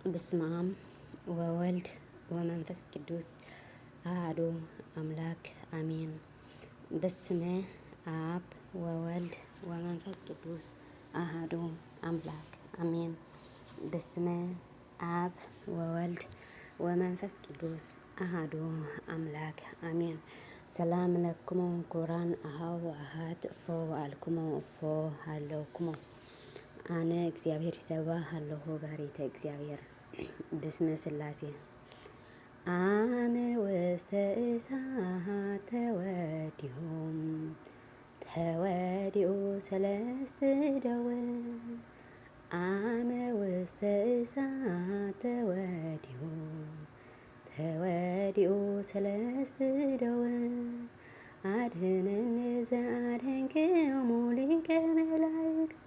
በስመ አብ ወወልድ ወመንፈስ ቅዱስ አሐዱ አምላክ አሜን። በስመ አብ ወወልድ ወመንፈስ ቅዱስ አሐዱ አምላክ አሜን። በስመ አብ ወወልድ ወመንፈስ ቅዱስ አሐዱ አምላክ አሜን። ሰላም ለክሙ ኩራን አኀው አሐድ እፎ አልክሙ እፎ ሃለውክሙ አነ እግዚአብሔር ይሰብሐ ሃለሁ ባሕቲተ እግዚአብሔር ብስመ ሥላሴ አመ ውስተ እሳት ተወዲኡ ሰለስተ ደወል አመ ውስተ እሳት ተወዲኡ ሰለስተ ደወል አድኅነነ ዘአድኅንክሙ ሊቀ መላእክት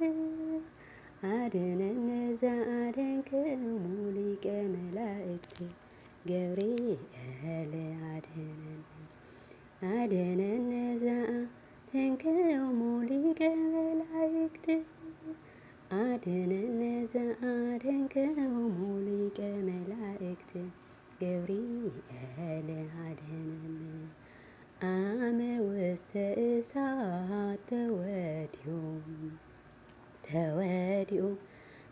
አድኅነነ ዘአድኅንክሙ ሊቀ መላእክት ገብርኤል አድኅነነ ዘአድኅንክሙ ሊቀ መላእክት አድኅነነ ዘአድኅንክሙ ሊቀ መላእክት ገብርኤል አድኅነነ አመ ውስተ እሳት ተወዲኡ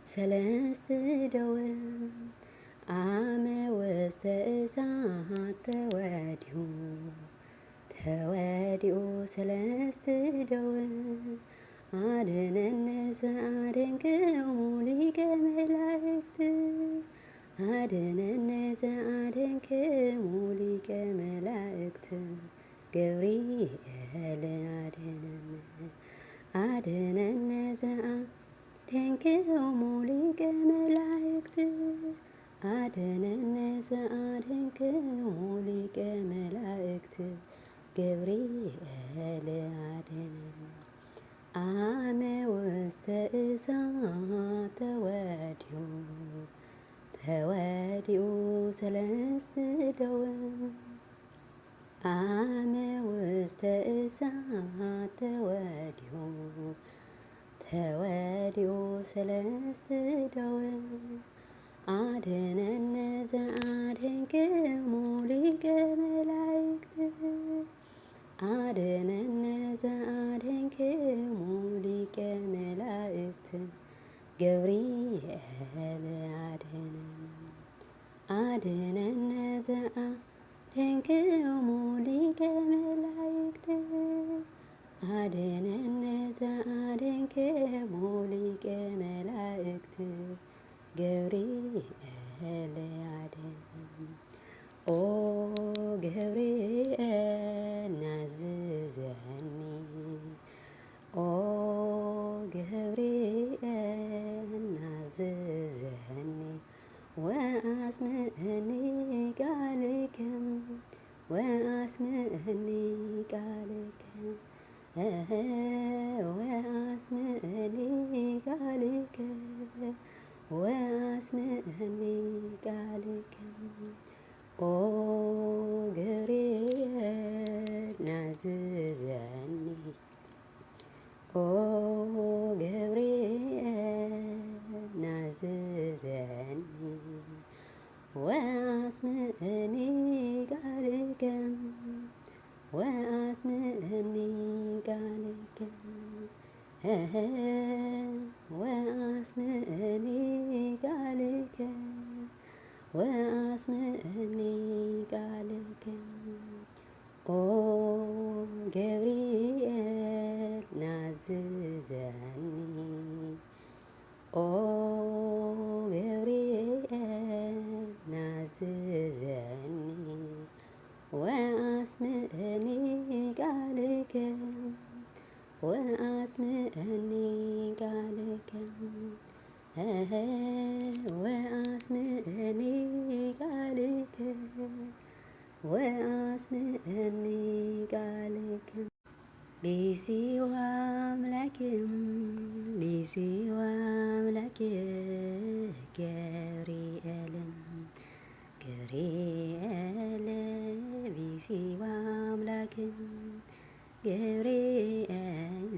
ሰለስተ ደወል አመ ውስተ እሳት ተወዲኡ ሰለስተ ደወል አድኅነነ ዘአድኅንክሙ ሊቀ መላእክት አድኅነነ ዘአድኅንክሙ ሊቀ መላእክት ገብርኤል አድኅነነ ዘአድኅንክሙ ሊቀ መላእክት አድኅነነ ዘአድኅንክሙ ሊቀ መላእክት ገብርኤል አድኅነነ አመ ውስተ እሳት ተወዲኡ ሰለስተ ደወል አመ ውስተ እሳት ተወዲኡ ሰለስተ ደወል አድኅነነ ዘአድኅንክሙ ሊቀ መላእክት አድኅነነ ዘአድኅንክሙ ሊቀ መላእክት ገብርኤል አድኅነነ ዘአድኅንክሙ ሊቀ መላእክት አድኅነነ ዘአድኅንክሙ ሊቀ መላእክት ገብርኤል ኦ ገብርኤል ናዝዘኒ ኦ ገብርኤል ናዝዘኒ ወአስምዐኒ ቃልከ ወአስምዐኒ ቃልከ ወአስምዐኒ ቃልከ ወአስምዐኒ ቃልከ ኦ ገብርኤል ናዝዘኒ ኦ ገብርኤል ናዝዘኒ ወአስምዐኒ ቃልከ ወአስምዐኒ ቃልከ ወአስምዐኒ ቃልከ ወአስምዐኒ ቃልከ ኦ ገብርኤል ናዝዘኒ ኦ ገብርኤል ናዝዘኒ ወአስምዐኒ ቃልከ ወአስምዐኒ ቃልከ ወአስምዐኒ ቃልከ ወአስምዐኒ ቃልከ ብእሲው አምላክም ብእሲው አምላክ ገብርኤል ብእሲው አምላክ ገብርኤል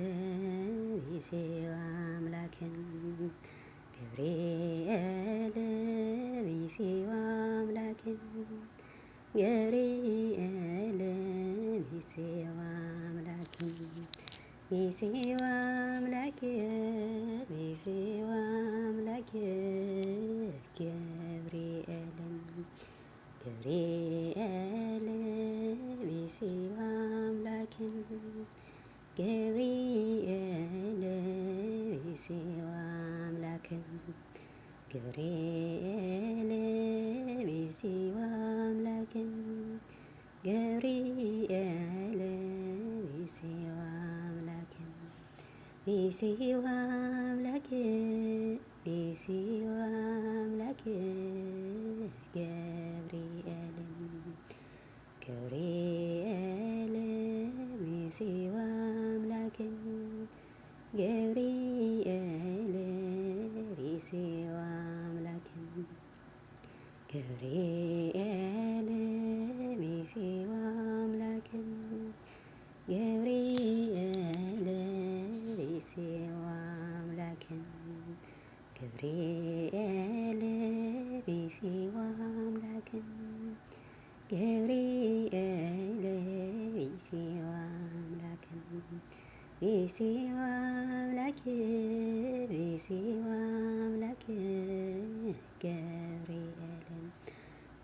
ብእሲው አምላክ ገብርኤል ገብርኤል ቢሲዋ አምላክ ቢሲዋ አምላክ ቢሲዋ አምላክ ገብርኤል ገብርኤል ቢሲዋ አምላክ ገብርኤል ቢሲዋ አምላክ ገብርኤል ቢሲዋ አምላክ ገብርኤል ቢሲዋ አምላክ ቢሲዋ አምላክ ቢሲዋ አምላክ ገብርኤል ገብርኤል ቢሲዋ አምላክ ገብርኤል ቢሲዋ አምላክ ገብርኤል ቢሲዋ አምላክ ገብርኤል ቢሲዋ አምላክ ገብርኤል ቢሲዋ አምላክ ገብርኤል ቢሲዋ አምላክ ቢሲዋ አምላክ ቢሲዋ አምላክ ገብርኤል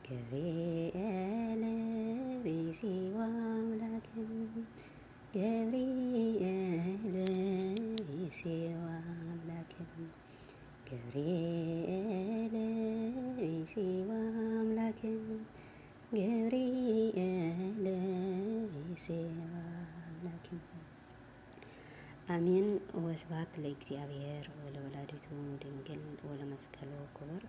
ገብርኤል ቢሲዋ አምላክ ገብርኤል ቢሲዋ አምላክ ገብርኤል ቢሲዋ አምላክ ገብርኤል ቢሲዋ አምላክ አሜን። ወስብሐት ለእግዚአብሔር ወለወላዲቱ ድንግል ወለመስቀሉ ክቡር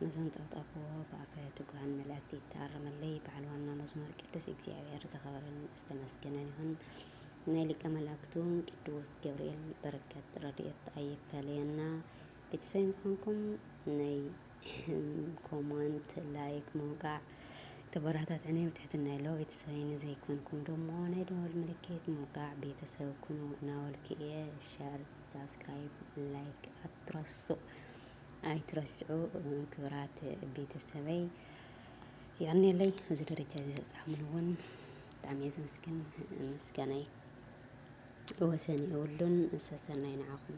ነዘንጠብጠቦ በአባየ ትጉሃን መላእክት ይታረመለይ በዓል ዋና መዝሙር ቅዱስ እግዚአብሔር ዘኸበረን ዝተመስገነን ይሁን። ናይ ሊቀ መላእክቱ ቅዱስ ገብርኤል በረከት ረድኤት አይፈለየና። ቤተሰብ ዝኾንኩም ናይ ኮመንት ላይክ ምውቃዕ ተበራታትዕኒ ብትሕትና ኢለው። ቤተሰበይኒ ዘይኮንኩም ደሞ ናይ ደወል ምልክት ምውቃዕ ቤተሰብ ኩኑ እናበልክየ ሸር ሳብስክራይብ ላይክ ኣይትረስዑ። ክብራት ቤተሰበይ ይቀኒለይ እዚ ደረጃ ዝበፅሐሙን እውን ብጣዕሚ እየ ዝመስገን። ምስጋናይ ወሰን የብሉን። ሰሰናይ ንዓኹም